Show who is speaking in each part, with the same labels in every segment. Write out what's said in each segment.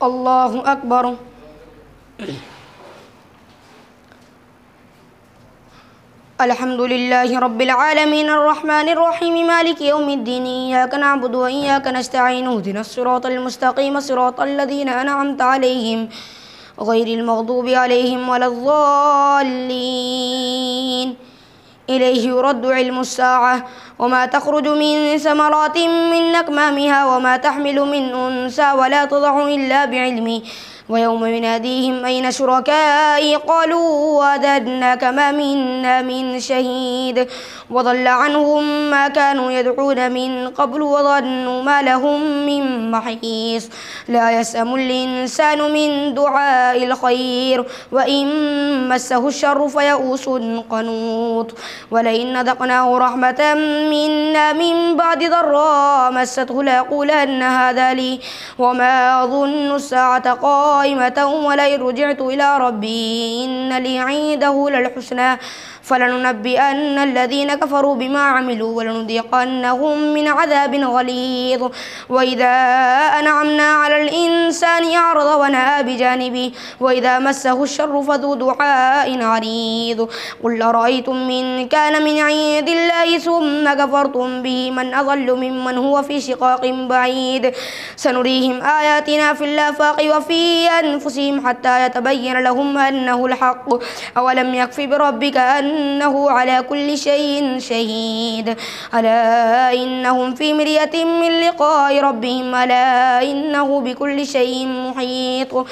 Speaker 1: الله أكبر. الحمد لله رب العالمين الرحمن الرحيم مالك يوم الدين إياك نعبد وإياك نستعين اهدنا الصراط المستقيم صراط الذين أنعمت عليهم غير المغضوب عليهم ولا الضالين. إليه يرد علم الساعة وما تخرج من ثمرات من أكمامها وما تحمل من أنثى ولا تضع إلا بعلمه ويوم يناديهم أين شركائي قالوا أدناك ما منا من شهيد وضل عنهم ما كانوا يدعون من قبل وظنوا ما لهم من محيص. لا يسأم الإنسان من دعاء الخير وإن مسه الشر فيئوس قنوط. ولئن نذقناه رحمة منا من بعد ضراء مسته ليقولن هذا لي وما أظن الساعة قائمة ولئن رجعت إلى ربي إن لي عنده للحسنى فلننبئن الذين كفروا بما عملوا ولنذيقنهم من عذاب غليظ. وإذا أنعمنا على الإنسان أعرض ونأى بجانبه وإذا مسه الشر فذو دعاء عريض. قل أرأيتم من كان من عند الله ثم كفرتم به من أضل ممن هو في شقاق بعيد. سنريهم آياتنا في الآفاق وفي أنفسهم حتى يتبين لهم أنه الحق أولم يكف بربك أنه على كل شيء شهيد. ألا إنهم في مرية من لقاء ربهم ألا إنه بكل شيء محيط.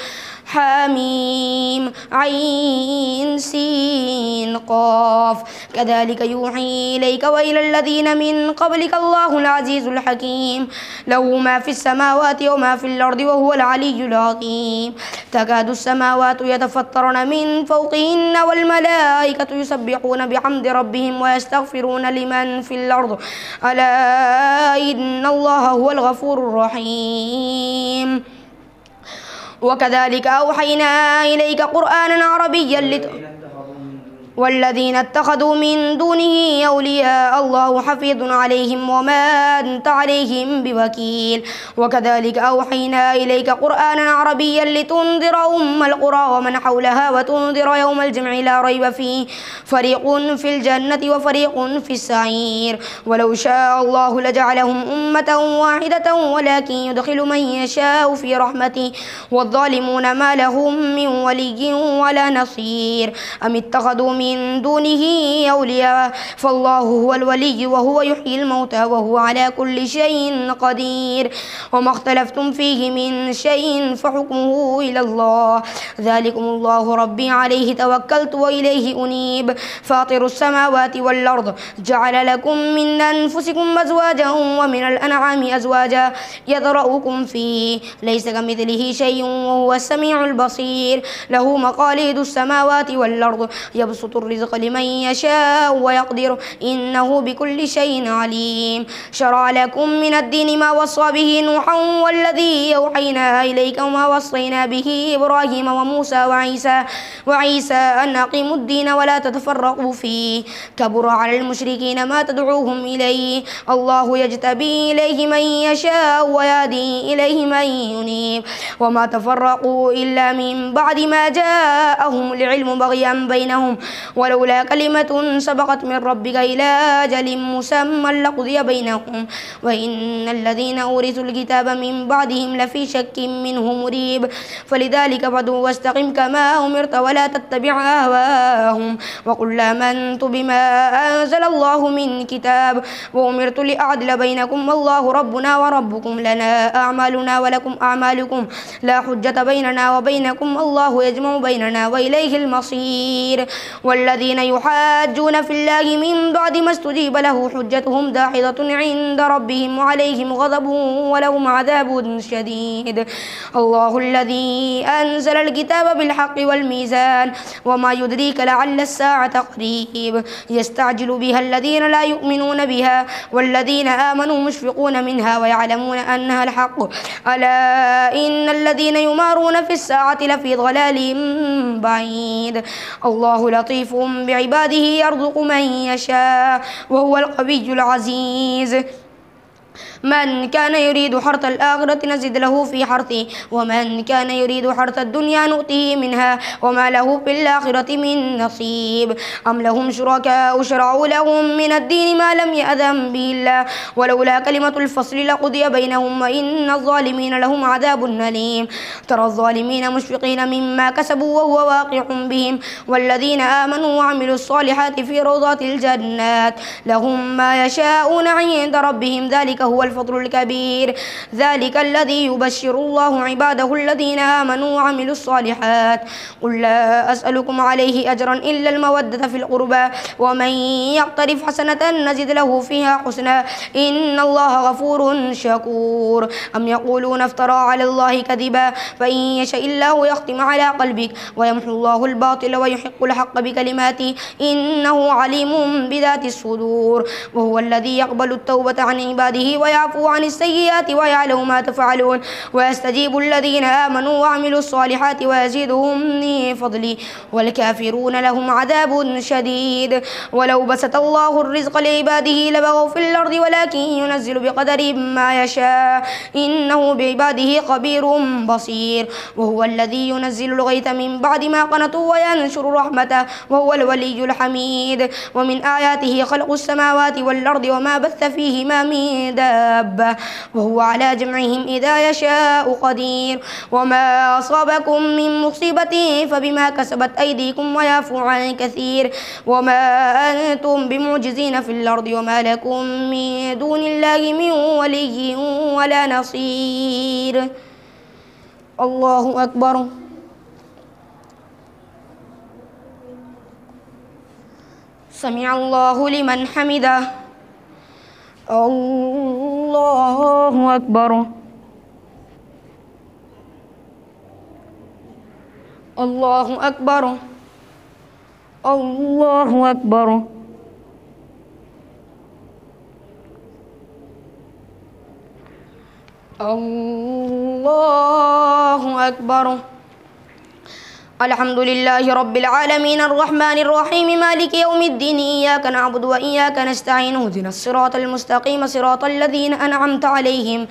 Speaker 1: حميم عين سين قاف كذلك يوحي إليك وإلى الذين من قبلك الله العزيز الحكيم له ما في السماوات وما في الأرض وهو العلي العظيم. تكاد السماوات يتفطرن من فوقهن والملائكة يسبحون بحمد ربهم ويستغفرون لمن في الأرض ألا إن الله هو الغفور الرحيم. وكذلك أوحينا إليك قرآنا عربيا والذين اتخذوا من دونه أولياء الله حفيظ عليهم وما أنت عليهم بوكيل. وكذلك أوحينا إليك قرآنا عربيا لتنذر أم القرى ومن حولها وتنذر يوم الجمع لا ريب فيه فريق في الجنة وفريق في السعير. ولو شاء الله لجعلهم أمة واحدة ولكن يدخل من يشاء في رحمته والظالمون ما لهم من ولي ولا نصير. أم اتخذوا من دونه أولياء فالله هو الولي وهو يحيي الموتى وهو على كل شيء قدير. وما اختلفتم فيه من شيء فحكمه إلى الله ذلكم الله ربي عليه توكلت وإليه أنيب. فاطر السماوات والأرض جعل لكم من أنفسكم أزواجا ومن الأنعام أزواجا يذرؤكم فيه ليس كمثله شيء وهو السميع البصير. له مقاليد السماوات والأرض يبسط الرزق لمن يشاء ويقدر إنه بكل شيء عليم. شرع لكم من الدين ما وصى به نوحا والذي أوحينا إليك وما وصينا به إبراهيم وموسى وعيسى أن أقيموا الدين ولا تتفرقوا فيه كبر على المشركين ما تدعوهم إليه الله يجتبي إليه من يشاء ويهدي إليه من ينيب. وما تفرقوا إلا من بعد ما جاءهم العلم بغيا بينهم ولولا كلمة سبقت من ربك إلى أجل مسمى لقضي بينهم وإن الذين أورثوا الكتاب من بعدهم لفي شك منه مريب. فلذلك فادع واستقم كما أمرت ولا تتبع أهواءهم وقل آمنت بما أنزل الله من كتاب وأمرت لأعدل بينكم والله ربنا وربكم لنا أعمالنا ولكم أعمالكم لا حجة بيننا وبينكم الله يجمع بيننا وإليه المصير. والذين يحاجون في الله من بعد ما استجيب له حجتهم داحضة عند ربهم وعليهم غضب ولهم عذاب شديد. الله الذي أنزل الكتاب بالحق والميزان وما يدريك لعل الساعة قريب يستعجل بها الذين لا يؤمنون بها والذين آمنوا مشفقون منها ويعلمون أنها الحق ألا إن الذين يمارون في الساعة لفي ضلال بعيد. الله لطيف بعباده يرزق من يشاء وهو القوي العزيز. من كان يريد حرث الآخرة نزد له في حرثه ومن كان يريد حرث الدنيا نؤته منها وما له في الآخرة من نصيب أم لهم شركاء شرعوا لهم من الدين ما لم يأذن به الله ولولا كلمة الفصل لقضي بينهم وإن الظالمين لهم عذاب أليم ترى الظالمين مشفقين مما كسبوا وهو واقع بهم والذين آمنوا وعملوا الصالحات في روضات الجنات لهم ما يشاءون عند ربهم ذلك هو الفضل الكبير ذلك الذي يبشر الله عباده الذين آمنوا وعملوا الصالحات قل لا أسألكم عليه أجرا إلا المودة في القربى ومن يقترف حسنة نزد له فيها حسنا إن الله غفور شكور أم يقولون افترى على الله كذبا فإن يشاء الله يختم على قلبك ويمحو الله الباطل ويحق الحق بكلماته إنه عليم بذات الصدور وهو الذي يقبل التوبة عن عباده ويعفو عن السيئات ويعلم ما تفعلون ويستجيب الذين آمنوا وعملوا الصالحات ويزيدهم من فضله والكافرون لهم عذاب شديد ولو بسط الله الرزق لعباده لبغوا في الأرض ولكن ينزل بقدر ما يشاء إنه بعباده خبير بصير وهو الذي ينزل الغيث من بعد ما قنطوا وينشر رحمته وهو الولي الحميد ومن آياته خلق السماوات والأرض وما بث فيهما من دابة وهو على جمعهم إذا يشاء قدير وما أصابكم من مصيبة فبما كسبت أيديكم ويعفو عن كثير وما أنتم بمعجزين في الأرض وما لكم من دون الله من ولي ولا نصير الله أكبر سمع الله لمن حمده الله أكبر الله أكبر الله أكبر الله أكبر الحمد لله رب العالمين الرحمن الرحيم مالك يوم الدين إياك نعبد وإياك نستعين اهدنا الصراط المستقيم صراط الذين أنعمت عليهم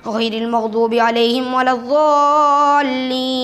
Speaker 1: غير المغضوب عليهم ولا الضالين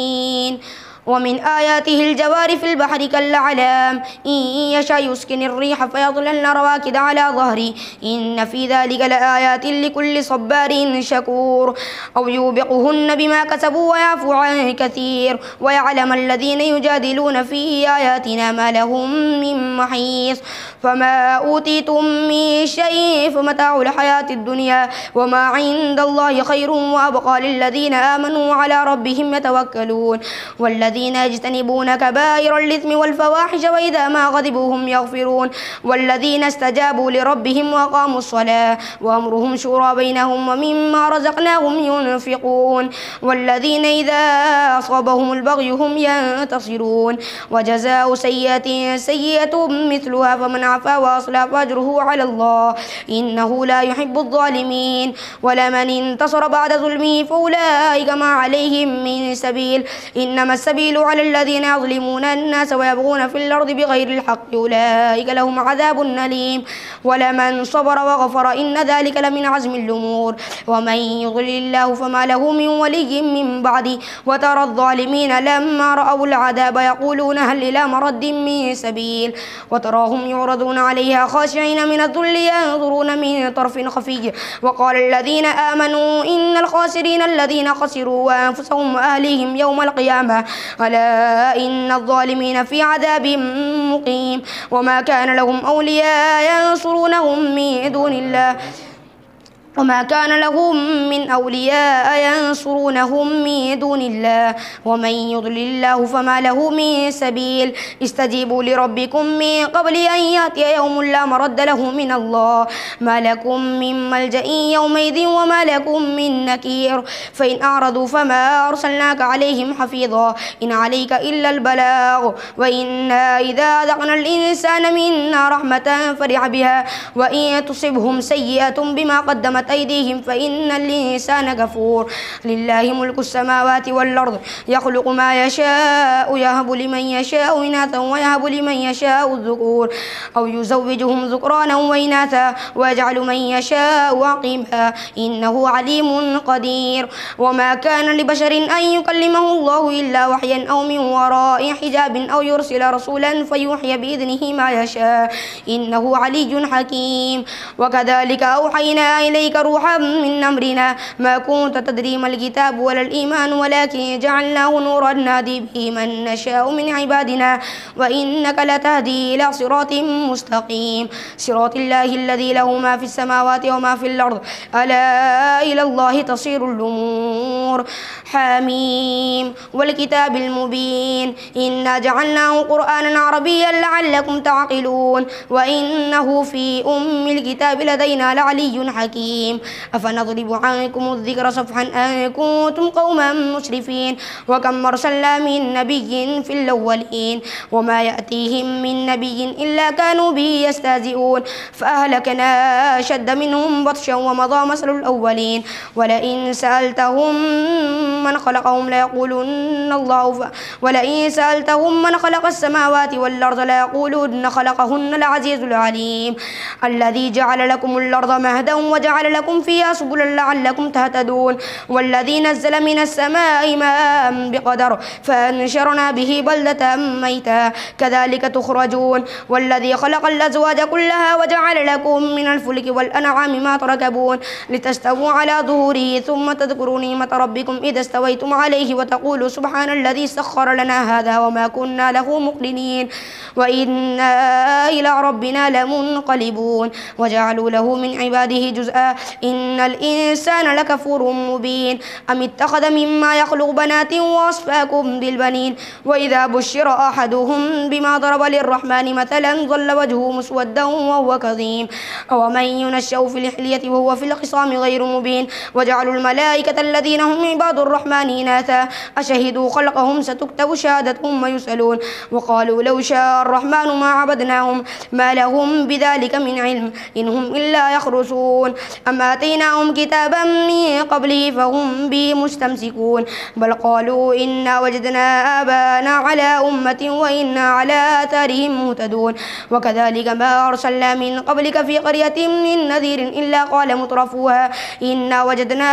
Speaker 1: ومن آياته الجوار في البحر كالأعلام إن يشاء يسكن الريح فيظللن رواكد على ظهره إن في ذلك لآيات لكل صبار شكور أو يوبقهن بما كسبوا ويعفو عن كثير ويعلم الذين يجادلون في آياتنا ما لهم من محيص فما أوتيتم من شيء فمتاع الحياة الدنيا وما عند الله خير وأبقى للذين آمنوا على ربهم يتوكلون والذين يجتنبون كبائر الإثم والفواحش وإذا ما غضبوا هم يغفرون والذين استجابوا لربهم وأقاموا الصلاة وأمرهم شورى بينهم ومما رزقناهم ينفقون والذين إذا أصابهم البغي هم ينتصرون وجزاء سيئة سيئة مثلها فمن عفا وأصلح فأجره على الله إنه لا يحب الظالمين ولمن انتصر بعد ظلمه فأولئك ما عليهم من سبيل إنما السبيل على الذين يظلمون الناس ويبغون في الأرض بغير الحق أولئك لهم عذاب أليم ولمن صبر وغفر إن ذلك لمن عزم الأمور ومن يضلل الله فما له من ولي من بعده وترى الظالمين لما رأوا العذاب يقولون هل إلى مرد من سبيل وتراهم يعرضون عليها خاشعين من الذل ينظرون من طرف خفي وقال الذين آمنوا إن الخاسرين الذين خسروا أنفسهم وأهليهم يوم القيامة ألا إن الظالمين في عذاب مقيم وما كان لهم أولياء ينصرونهم من دون الله وما كان لهم من أولياء ينصرونهم من دون الله ومن يضلل الله فما له من سبيل استجيبوا لربكم من قبل أن يأتي يوم لا مرد له من الله ما لكم من ملجأ يومئذ وما لكم من نكير فإن أعرضوا فما أرسلناك عليهم حفيظا إن عليك إلا البلاغ وإنا إذا أذقنا الإنسان منا رحمة فرح بها وإن تصبهم سيئة بما قدمت غلت أيديهم فإن الإنسان كفور لله ملك السماوات والأرض يخلق ما يشاء يهب لمن يشاء إناثا ويهب لمن يشاء الذكور أو يزوجهم ذكرانا وإناثا ويجعل من يشاء عقيما إنه عليم قدير وما كان لبشر أن يكلمه الله إلا وحيا أو من وراء حجاب أو يرسل رسولا فيوحي بإذنه ما يشاء إنه علي حكيم وكذلك أوحينا إليك روحا من أمرنا ما كنت تدري ما الكتاب ولا الإيمان ولكن جعلناه نورا نهدي به من نشاء من عبادنا وإنك لتهدي إلى صراط مستقيم صراط الله الذي له ما في السماوات وما في الأرض ألا إلى الله تصير الأمور حميم والكتاب المبين إنا جعلناه قرآنا عربيا لعلكم تعقلون وإنه في أم الكتاب لدينا لعلي حكيم أفنضرب عنكم الذكر صفحا أن كنتم قوما مسرفين وكم أرسلنا من نبي في الأولين وما يأتيهم من نبي إلا كانوا به يستهزئون فأهلكنا أشد منهم بطشا ومضى مثل الأولين ولئن سألتهم من خلقهم ليقولن الله ولئن سألتهم من خلق السماوات والأرض ليقولن خلقهن العزيز العليم الذي جعل لكم الأرض مهدا وجعل لكم فيها سبلا لعلكم تهتدون والذي نزل من السماء ماء بقدر فأنشرنا به بلدة ميتا كذلك تخرجون والذي خلق الأزواج كلها وجعل لكم من الفلك والأنعام ما تركبون لتستووا على ظهوره ثم تذكروا نعمة ربكم إذا استويتم عليه وتقولوا سبحان الذي سخر لنا هذا وما كنا له مقرنين وإنا إلى ربنا لمنقلبون وجعلوا له من عباده جزءا إن الإنسان لكفور مبين أم اتخذ مما يخلق بنات وأصفاكم بالبنين وإذا بشر أحدهم بما ضرب للرحمن مثلا ظل وجهه مسودا وهو كظيم أومن ينشأ في الحلية وهو في الخصام غير مبين وجعلوا الملائكة الذين هم عباد الرحمن إناثا أشهدوا خلقهم ستكتب شهادتهم ويسألون وقالوا لو شاء الرحمن ما عبدناهم ما لهم بذلك من علم إن هم إلا يخرصون أم آتيناهم كتابا من قبله فهم به مستمسكون بل قالوا إنا وجدنا آباءنا على أمة وإنا على آثارهم مهتدون وكذلك ما أرسلنا من قبلك في قرية من نذير إلا قال مترفوها إنا وجدنا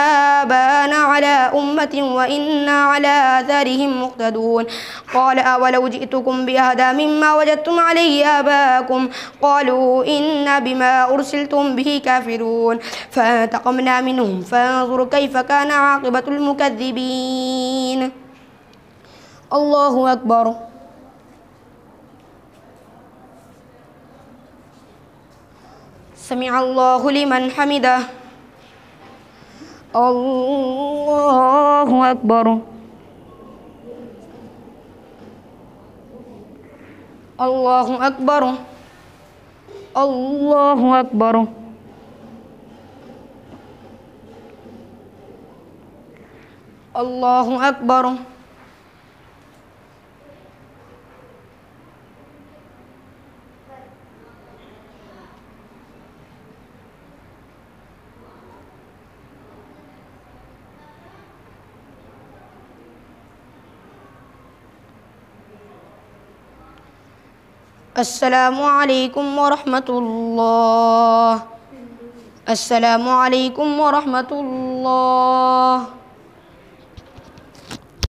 Speaker 1: آباءنا على أمة وإنا على آثارهم مقتدون قال أولو جئتكم بأهدى مما وجدتم عليه آباءكم قالوا إنا بما أرسلتم به كافرون فانتقمنا منهم فانظر كيف كان عاقبة المكذبين الله أكبر سمع الله لمن حمده الله أكبر الله أكبر الله أكبر الله أكبر السلام عليكم ورحمة الله السلام عليكم ورحمة الله